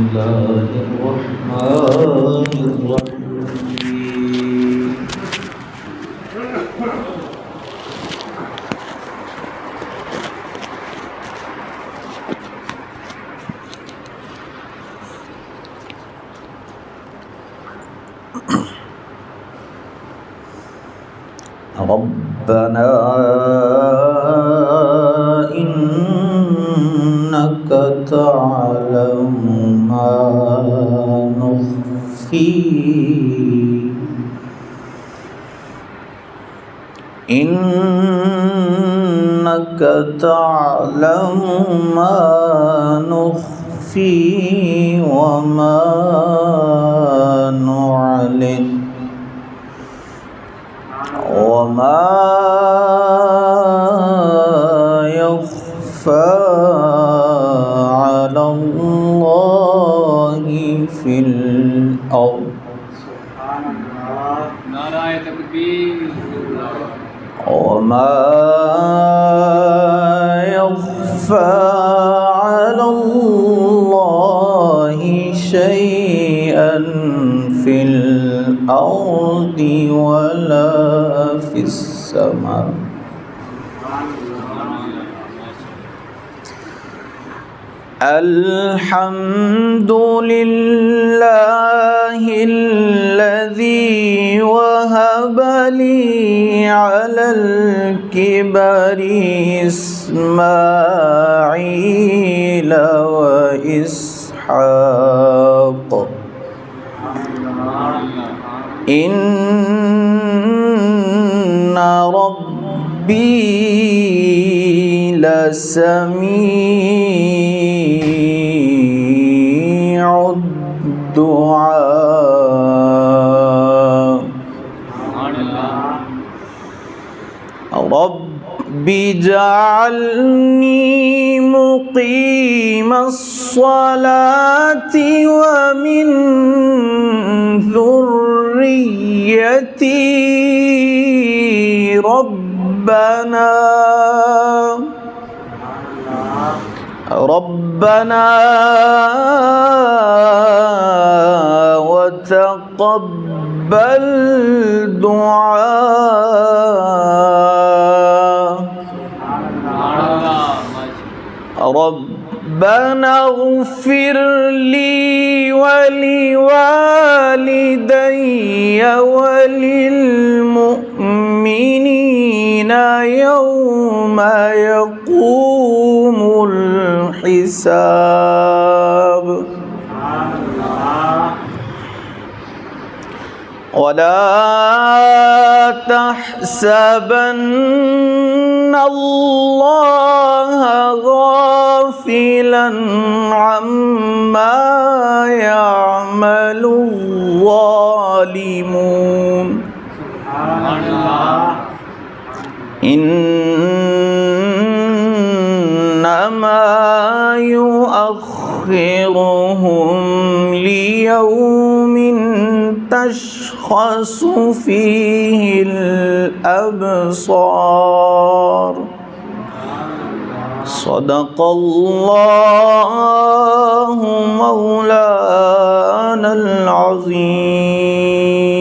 الله الرحمن الرحيم ربنا إنك تعلم ما نخفي إنك تعلم ما نخفي وما نعلن وما يخفى على الله في الأرض وما يخفى على الله شيئا في الأرض ولا في السماء الحمد لله الذي وهب لي على الكبر إسماعيل وإسحاق إن ربي لسميع الدعاء رب اجعلني مقيم الصلاة ومن ذريتي ربنا وتقبل دعاء ربنا اغفر لي ولوالدي وللمؤمنين يوم يقوم الحساب ولا تحسبن الله غافلا عما يعمل الظالمون إنما يؤخرهم ليوم تشخص فيه الأبصار صدق الله مولانا العظيم